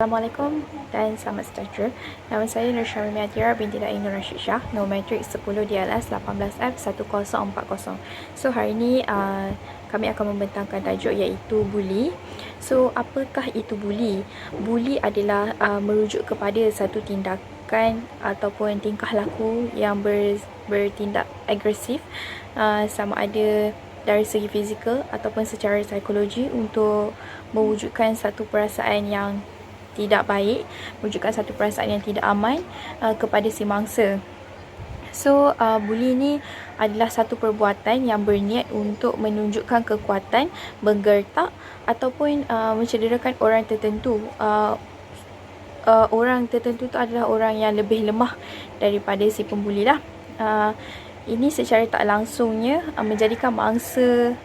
Assalamualaikum dan selamat sejahtera. Nama saya Nur Syamimi Atira binti Dain Nur Rashid Shah, nombor matrik 10 DLS 18F1040. So hari ini kami akan membentangkan tajuk iaitu buli. So apakah itu buli? Buli adalah merujuk kepada satu tindakan ataupun tingkah laku yang bertindak agresif, sama ada dari segi fizikal ataupun secara psikologi untuk mewujudkan satu perasaan yang tidak baik, menunjukkan satu perasaan yang tidak aman kepada si mangsa. So, buli ni adalah satu perbuatan yang berniat untuk menunjukkan kekuatan, menggertak ataupun mencederakan orang tertentu. Orang tertentu tu adalah orang yang lebih lemah daripada si pembuli lah. Ini secara tak langsungnya menjadikan mangsa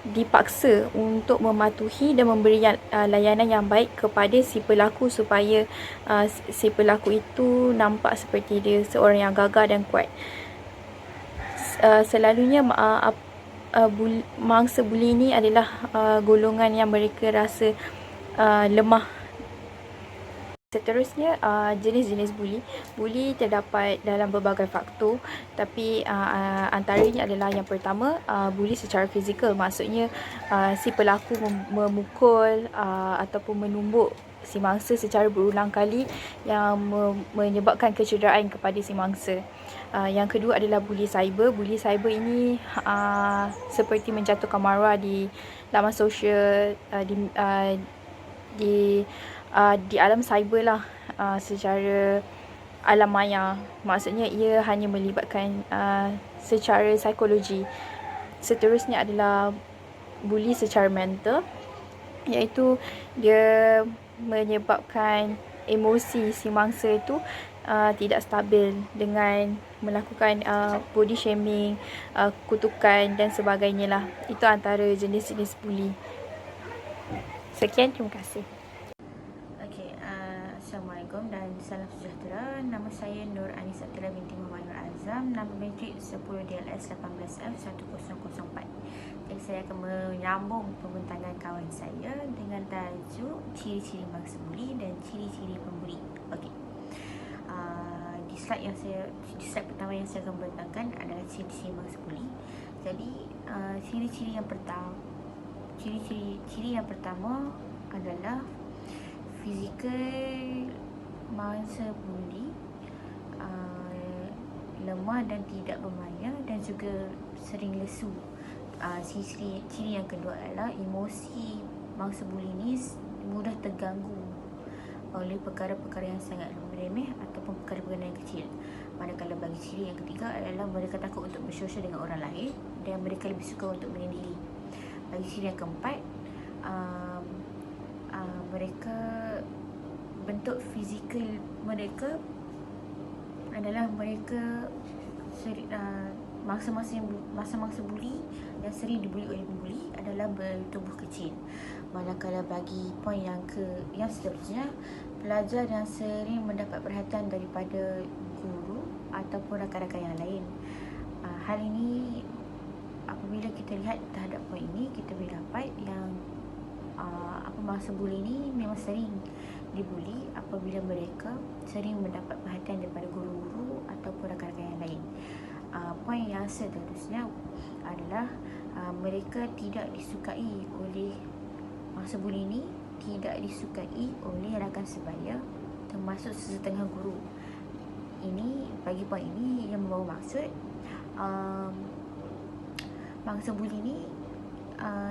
dipaksa untuk mematuhi dan memberi layanan yang baik kepada si pelaku supaya si pelaku itu nampak seperti dia seorang yang gagah dan kuat. Selalunya mangsa buli ini adalah golongan yang mereka rasa lemah. Seterusnya, jenis-jenis buli. Buli terdapat dalam berbagai faktor, tapi antaranya adalah yang pertama, buli secara fizikal. Maksudnya si pelaku memukul ataupun menumbuk si mangsa secara berulang kali yang menyebabkan kecederaan kepada si mangsa. Yang kedua adalah buli cyber. Buli cyber ini seperti menjatuhkan maruah di laman sosial, di alam cyber lah, secara alam maya. Maksudnya ia hanya melibatkan secara psikologi. Seterusnya adalah buli secara mental, iaitu dia menyebabkan emosi si mangsa itu tidak stabil dengan melakukan body shaming, kutukan dan sebagainya lah. Itu antara jenis-jenis buli. Sekian, terima kasih. Assalamualaikum dan salam sejahtera. Nama saya Nur Anisa Atira binti Muhammad Nur Azam, nama matrik 10 DLS 18F1004. Jadi saya akan menyambung pembentangan kawan saya dengan tajuk ciri-ciri mangsa buli dan ciri-ciri pembuli. Okey. Di slide pertama yang saya akan bentangkan adalah ciri-ciri mangsa buli. Jadi ciri-ciri yang pertama adalah fizikal mangsa buli lemah dan tidak bermaya dan juga sering lesu. Ciri yang kedua adalah emosi mangsa buli ni mudah terganggu oleh perkara-perkara yang sangat remeh ataupun perkara-perkara yang kecil. Manakala bagi ciri yang ketiga adalah mereka takut untuk bersosial dengan orang lain dan mereka lebih suka untuk menyendiri. Bagi ciri yang keempat, mereka bentuk fizikal mereka adalah mereka mangsa buli yang sering dibuli oleh pembuli adalah bertubuh kecil. Manakala bagi poin yang seterusnya, pelajar yang sering mendapat perhatian daripada guru ataupun rakan-rakan yang lain. Hal ini apabila kita lihat terhadap poin ini, kita boleh dapat yang mangsa buli ni memang sering dibuli apabila mereka sering mendapat perhatian daripada guru-guru ataupun rakan-rakan yang lain. Poin yang seterusnya adalah mereka tidak disukai oleh mangsa buli ni, tidak disukai oleh rakan sebaya termasuk sesetengah guru. Ini bagi poin ini yang membawa maksud mangsa buli ni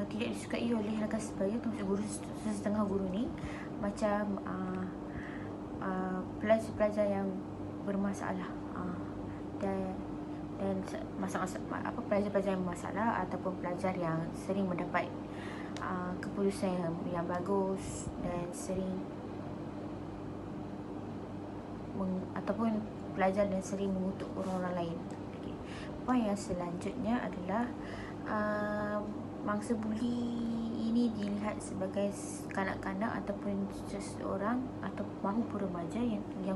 tidak disukai oleh rakan sebaya termasuk guru, sesetengah guru ni macam pelajar-pelajar yang bermasalah dan pelajar-pelajar yang bermasalah ataupun pelajar yang sering mendapat keputusan yang bagus dan sering ataupun pelajar yang sering mengutuk orang-orang lain. Okay. Poin yang selanjutnya adalah mangsa buli ini dilihat sebagai kanak-kanak ataupun seseorang atau mahupun remaja yang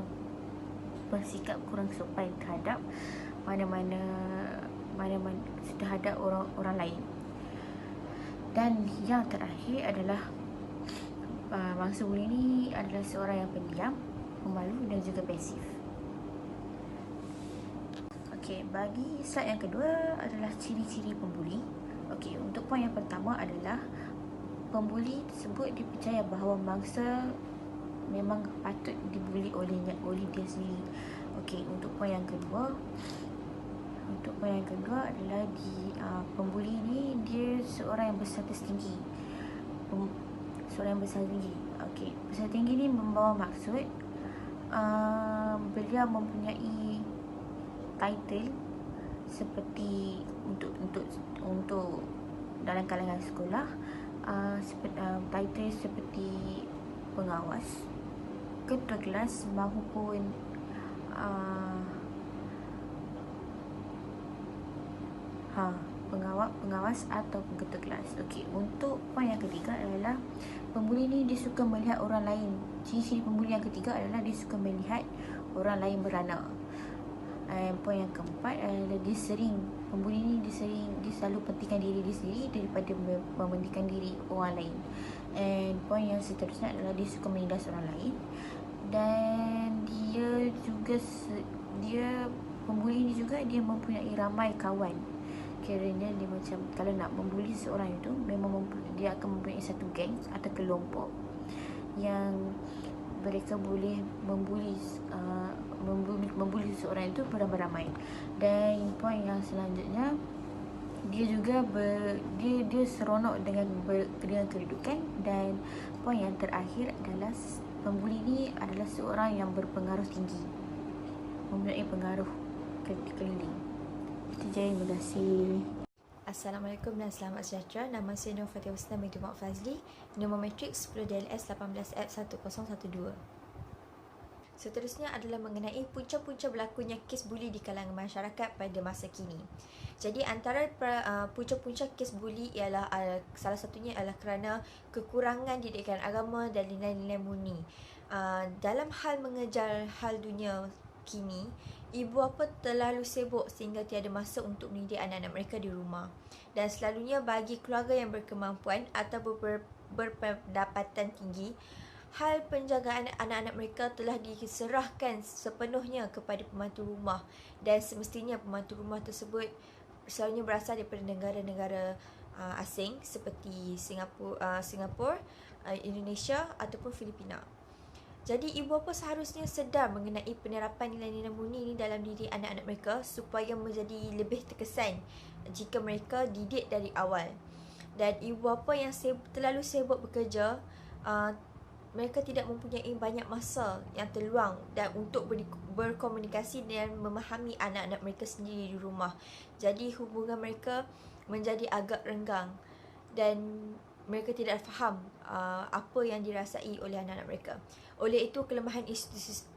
bersikap kurang sopan terhadap mana-mana terhadap orang lain. Dan yang terakhir adalah Mangsa buli ni adalah seorang yang pendiam, pemalu dan juga pasif. Okey, bagi slide yang kedua adalah ciri-ciri pembuli. Okey, untuk poin yang pertama adalah pembuli tersebut dipercaya bahawa mangsa memang patut dibuli oleh dia sendiri. Okey, untuk poin yang kedua adalah pembuli ni dia seorang yang berstatus tinggi. Seorang yang besar tinggi. Okey, besar tinggi ni membawa maksud beliau mempunyai title seperti untuk dalam kalangan sekolah, title seperti pengawas, ketua kelas maupun pengawas atau ketua kelas. Okey, untuk poin yang ketiga adalah pembuli ni dia suka melihat orang lain. Ciri-ciri pembuli yang ketiga adalah dia suka melihat orang lain beranak. Poin yang keempat adalah pembuli ni dia selalu pentingkan diri dia sendiri daripada mementingkan diri orang lain. Poin yang seterusnya adalah dia suka menindas orang lain, dan pembuli ni juga dia mempunyai ramai kawan. Kerana dia macam, kalau nak membuli seseorang itu, memang dia akan mempunyai satu geng atau kelompok yang mereka boleh membuli seseorang itu beramai-ramai. Dan poin yang selanjutnya, dia juga dia seronok dengan kedudukan. Dan poin yang terakhir adalah pembuli ni adalah seorang yang berpengaruh tinggi, mempunyai pengaruh keliling. Itu je, terima kasih. Assalamualaikum dan selamat sejahtera. Nama saya Nur Fatih Husna binti Mak Fazli. Nombor matrik 10 DLS 18F1012. Seterusnya adalah mengenai punca-punca berlakunya kes buli di kalangan masyarakat pada masa kini. Jadi antara punca-punca kes buli ialah salah satunya adalah kerana kekurangan didikan agama dan nilai-nilai murni. Dalam hal mengejar hal dunia kini, ibu bapa terlalu sibuk sehingga tiada masa untuk mendidik anak-anak mereka di rumah. Dan selalunya bagi keluarga yang berkemampuan atau berpendapatan tinggi, hal penjagaan anak-anak mereka telah diserahkan sepenuhnya kepada pembantu rumah, dan semestinya pembantu rumah tersebut selalunya berasal daripada negara-negara asing seperti Singapura, Indonesia ataupun Filipina. Jadi ibu bapa seharusnya sedar mengenai penerapan nilai-nilai murni ini dalam diri anak-anak mereka supaya menjadi lebih terkesan jika mereka didik dari awal. Dan ibu bapa yang terlalu sibuk bekerja, mereka tidak mempunyai banyak masa yang terluang dan untuk berkomunikasi dan memahami anak-anak mereka sendiri di rumah. Jadi hubungan mereka menjadi agak renggang dan mereka tidak faham apa yang dirasai oleh anak-anak mereka. Oleh itu, kelemahan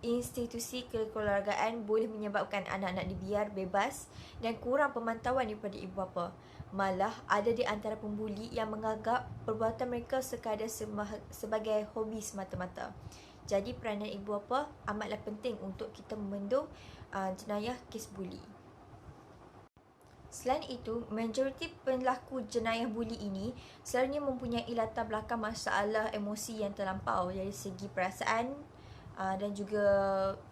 institusi kekeluargaan boleh menyebabkan anak-anak dibiar bebas dan kurang pemantauan daripada ibu bapa. Malah, ada di antara pembuli yang menganggap perbuatan mereka sekadar sebagai hobi semata-mata. Jadi, peranan ibu bapa amatlah penting untuk kita membendung jenayah kes buli. Selain itu, majoriti pelaku jenayah buli ini selalunya mempunyai latar belakang masalah emosi yang terlampau dari segi perasaan dan juga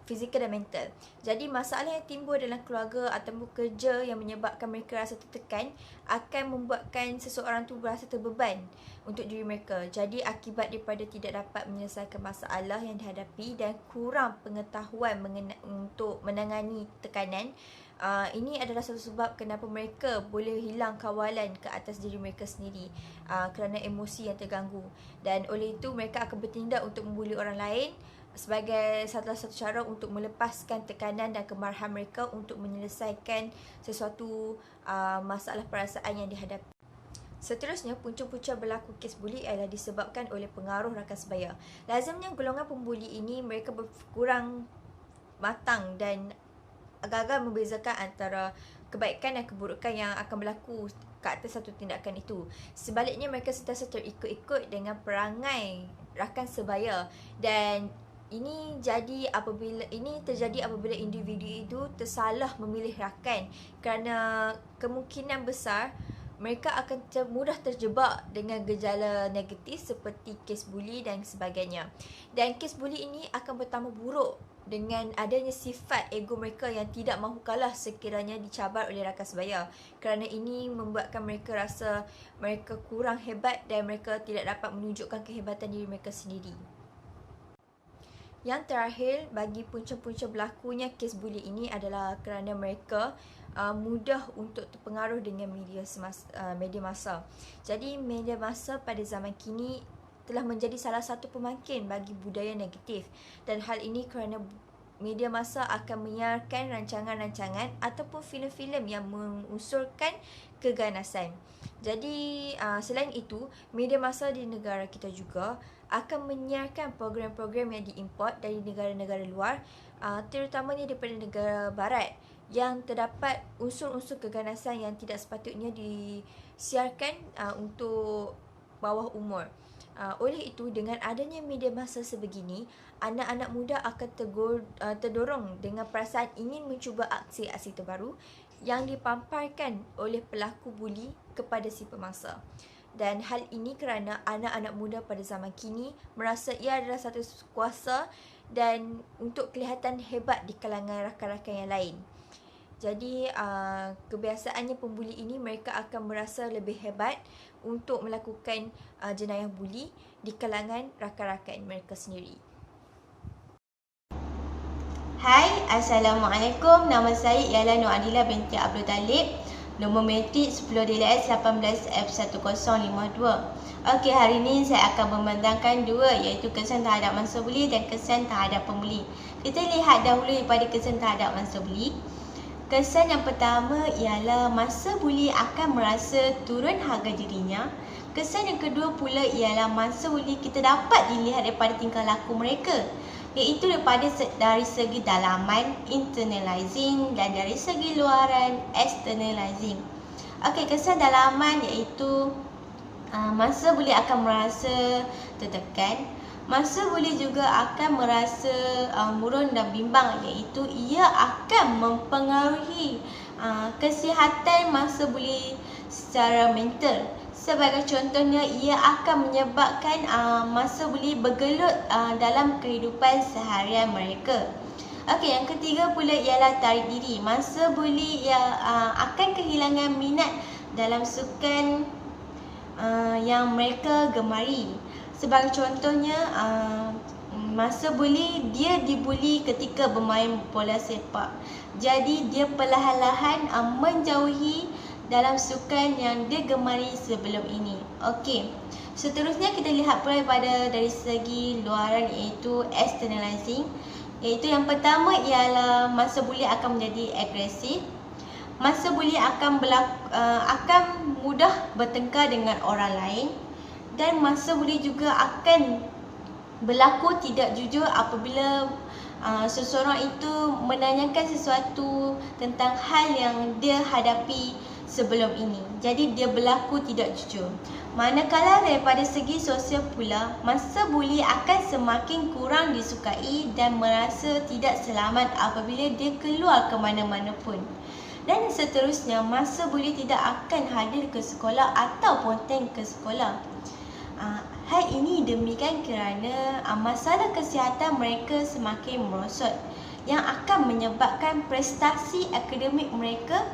fizikal dan mental. Jadi masalah yang timbul dalam keluarga atau kerja yang menyebabkan mereka rasa tertekan akan membuatkan seseorang tu berasa terbeban untuk diri mereka. Jadi akibat daripada tidak dapat menyelesaikan masalah yang dihadapi dan kurang pengetahuan untuk menangani tekanan, ini adalah satu sebab kenapa mereka boleh hilang kawalan ke atas diri mereka sendiri kerana emosi yang terganggu. Dan oleh itu mereka akan bertindak untuk membuli orang lain sebagai salah satu cara untuk melepaskan tekanan dan kemarahan mereka untuk menyelesaikan sesuatu masalah perasaan yang dihadapi. Seterusnya, punca-punca berlaku kes buli adalah disebabkan oleh pengaruh rakan sebaya. Lazimnya golongan pembuli ini mereka kurang matang dan agak-agak membezakan antara kebaikan dan keburukan yang akan berlaku ke atas satu tindakan itu. Sebaliknya, mereka sentiasa terikut-ikut dengan perangai rakan sebaya, dan ini terjadi apabila individu itu tersalah memilih rakan kerana kemungkinan besar mereka akan mudah terjebak dengan gejala negatif seperti kes buli dan sebagainya. Dan kes buli ini akan bertambah buruk dengan adanya sifat ego mereka yang tidak mahu kalah sekiranya dicabar oleh rakan sebaya. Kerana ini membuatkan mereka rasa mereka kurang hebat dan mereka tidak dapat menunjukkan kehebatan diri mereka sendiri. Yang terakhir, bagi punca-punca berlakunya kes buli ini adalah kerana mereka mudah untuk terpengaruh dengan media massa. Jadi media massa pada zaman kini telah menjadi salah satu pemangkin bagi budaya negatif, dan hal ini kerana media massa akan menyiarkan rancangan-rancangan ataupun filem-filem yang mengunsurkan keganasan. Jadi selain itu, media massa di negara kita juga akan menyiarkan program-program yang diimport dari negara-negara luar, terutamanya daripada negara barat, yang terdapat unsur-unsur keganasan yang tidak sepatutnya disiarkan untuk bawah umur. Oleh itu, dengan adanya media massa sebegini, anak-anak muda akan terdorong dengan perasaan ingin mencuba aksi-aksi terbaru yang dipamparkan oleh pelaku buli kepada si pemangsa. Dan hal ini kerana anak-anak muda pada zaman kini merasa ia adalah satu kuasa dan untuk kelihatan hebat di kalangan rakan-rakan yang lain. Jadi kebiasaannya pembuli ini, mereka akan merasa lebih hebat untuk melakukan jenayah buli di kalangan rakan-rakan mereka sendiri. Hai, Assalamualaikum. Nama saya ialah Nur Adila binti Abdul Talib. Nombor metrik 10 DLS 18F1052. Okey, hari ini saya akan membentangkan dua, iaitu kesan terhadap mangsa buli dan kesan terhadap pembuli. Kita lihat dahulu daripada kesan terhadap mangsa buli. Kesan yang pertama ialah mangsa buli akan merasa turun harga dirinya. Kesan yang kedua pula ialah mangsa buli kita dapat dilihat daripada tingkah laku mereka, iaitu dari segi dalaman, internalizing, dan dari segi luaran, externalizing. Okey, kesan dalaman iaitu mangsa buli akan merasa tertekan. Mangsa buli juga akan merasa murung dan bimbang, iaitu ia akan mempengaruhi kesihatan mangsa buli secara mental. Sebagai contohnya, ia akan menyebabkan mangsa buli bergelut dalam kehidupan seharian mereka. Okey, yang ketiga pula ialah tarik diri. Mangsa buli akan kehilangan minat dalam sukan yang mereka gemari. Sebagai contohnya, mangsa buli dia dibuli ketika bermain bola sepak. Jadi dia perlahan-lahan menjauhi dalam sukan yang dia gemari sebelum ini. Okey. Seterusnya kita lihat pula dari segi luaran, iaitu externalizing. Iaitu yang pertama ialah mangsa buli akan menjadi agresif. Mangsa buli akan mudah bertengkar dengan orang lain, dan mangsa buli juga akan berlaku tidak jujur apabila seseorang itu menanyakan sesuatu tentang hal yang dia hadapi sebelum ini. Jadi dia berlaku tidak jujur. Manakala daripada segi sosial pula, mangsa buli akan semakin kurang disukai dan merasa tidak selamat apabila dia keluar ke mana-mana pun. Dan seterusnya, mangsa buli tidak akan hadir ke sekolah atau ponteng ke sekolah. Hal ini demikian kerana masalah kesihatan mereka semakin merosot, yang akan menyebabkan prestasi akademik mereka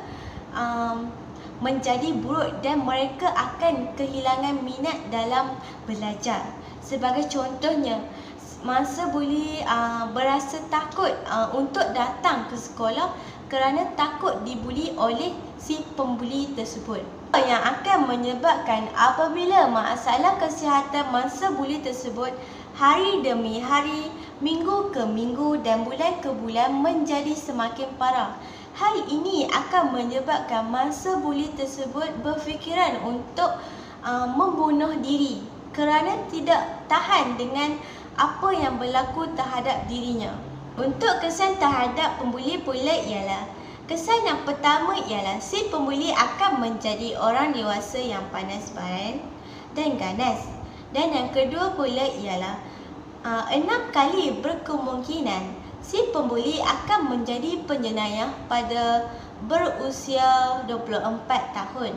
menjadi buruk dan mereka akan kehilangan minat dalam belajar. Sebagai contohnya, mangsa buli berasa takut untuk datang ke sekolah kerana takut dibuli oleh si pembuli tersebut, yang akan menyebabkan apabila masalah kesihatan mangsa buli tersebut hari demi hari, minggu ke minggu dan bulan ke bulan menjadi semakin parah. Hal ini akan menyebabkan mangsa buli tersebut berfikiran untuk membunuh diri kerana tidak tahan dengan apa yang berlaku terhadap dirinya. Untuk kesan terhadap pembuli pula ialah, kesan yang pertama ialah si pembuli akan menjadi orang dewasa yang panas baran dan ganas. Dan yang kedua pula ialah 6 kali berkemungkinan si pembuli akan menjadi penjenayah pada berusia 24 tahun.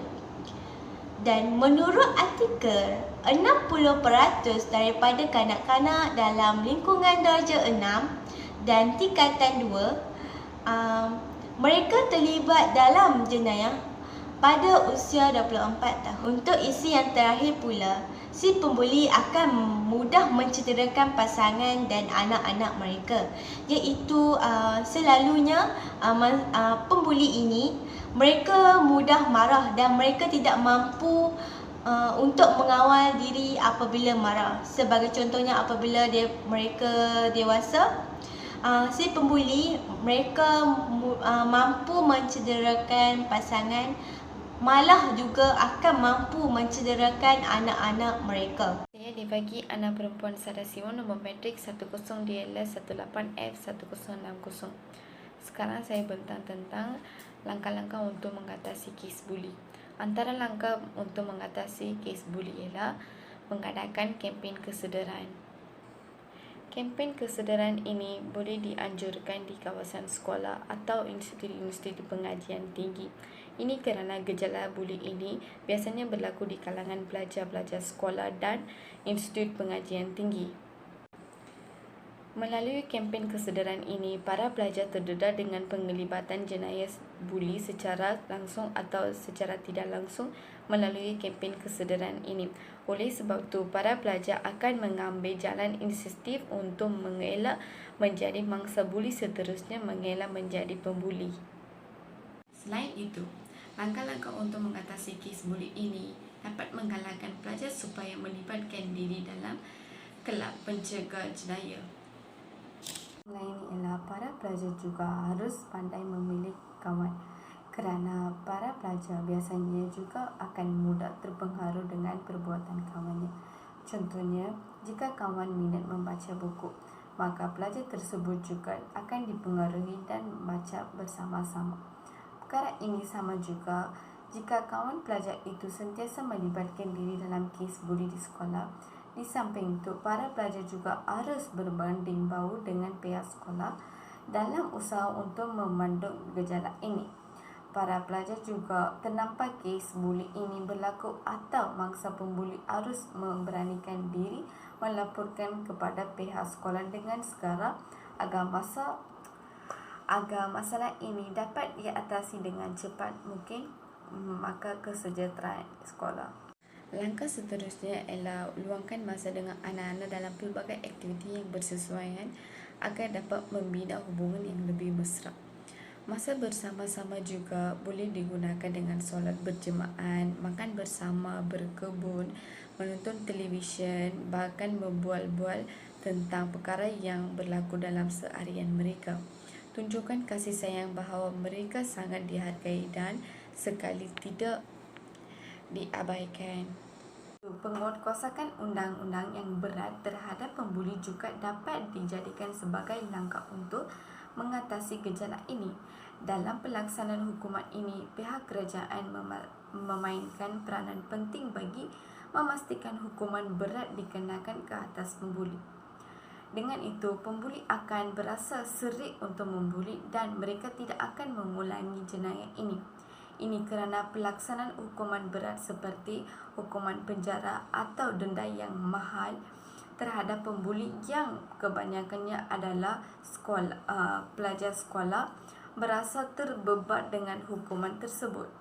Dan menurut artikel, 60% daripada kanak-kanak dalam lingkungan darjah 6 dan tingkatan 2 mereka terlibat dalam jenayah pada usia 24 tahun. Untuk isi yang terakhir pula, si pembuli akan mudah mencederakan pasangan dan anak-anak mereka, iaitu selalunya pembuli ini mereka mudah marah dan mereka tidak mampu untuk mengawal diri apabila marah. Sebagai contohnya, apabila mereka dewasa, si pembuli mereka mampu mencederakan pasangan, malah juga akan mampu mencederakan anak-anak mereka. Saya dibagi anak perempuan Sadasiwan nombor metrik 10DLS18F1060. Sekarang saya bentang tentang langkah-langkah untuk mengatasi kes buli. Antara langkah untuk mengatasi kes buli ialah mengadakan kempen kesedaran. Kempen kesedaran ini boleh dianjurkan di kawasan sekolah atau institusi-institusi pengajian tinggi. Ini kerana gejala buli ini biasanya berlaku di kalangan pelajar-pelajar sekolah dan institusi pengajian tinggi. Melalui kempen kesedaran ini, para pelajar terdedah dengan penglibatan jenayah buli secara langsung atau secara tidak langsung melalui kempen kesedaran ini. Oleh sebab itu, para pelajar akan mengambil jalan inisiatif untuk mengelak menjadi mangsa buli, seterusnya mengelak menjadi pembuli. Selain itu, langkah-langkah untuk mengatasi kes buli ini dapat menggalakkan pelajar supaya melibatkan diri dalam kelab pencegah jenayah. Lain ialah para pelajar juga harus pandai memilih kawan, kerana para pelajar biasanya juga akan mudah terpengaruh dengan perbuatan kawannya. Contohnya, jika kawan minat membaca buku, maka pelajar tersebut juga akan dipengaruhi dan baca bersama-sama. Perkara ini sama juga jika kawan pelajar itu sentiasa melibatkan diri dalam kes buli di sekolah. Di samping itu, para pelajar juga harus berbanding bahu dengan pihak sekolah dalam usaha untuk memandang gejala ini. Para pelajar juga ternampak kes buli ini berlaku atau mangsa pembuli harus memberanikan diri melaporkan kepada pihak sekolah dengan segera agar masalah ini dapat diatasi dengan cepat mungkin, maka kesejahteraan sekolah. Langkah seterusnya ialah luangkan masa dengan anak-anak dalam pelbagai aktiviti yang bersesuaian agar dapat membina hubungan yang lebih mesra. Masa bersama-sama juga boleh digunakan dengan solat berjemaah, makan bersama, berkebun, menonton televisyen, bahkan berbual-bual tentang perkara yang berlaku dalam seharian mereka. Tunjukkan kasih sayang bahawa mereka sangat dihargai dan sekali tidak diabaikan. Penguatkuasaan undang-undang yang berat terhadap pembuli juga dapat dijadikan sebagai langkah untuk mengatasi gejala ini. Dalam pelaksanaan hukuman ini, pihak kerajaan memainkan peranan penting bagi memastikan hukuman berat dikenakan ke atas pembuli. Dengan itu, pembuli akan berasa serik untuk membuli dan mereka tidak akan mengulangi jenayah ini. Ini kerana pelaksanaan hukuman berat seperti hukuman penjara atau denda yang mahal terhadap pembuli yang kebanyakannya adalah pelajar sekolah berasa terbebat dengan hukuman tersebut.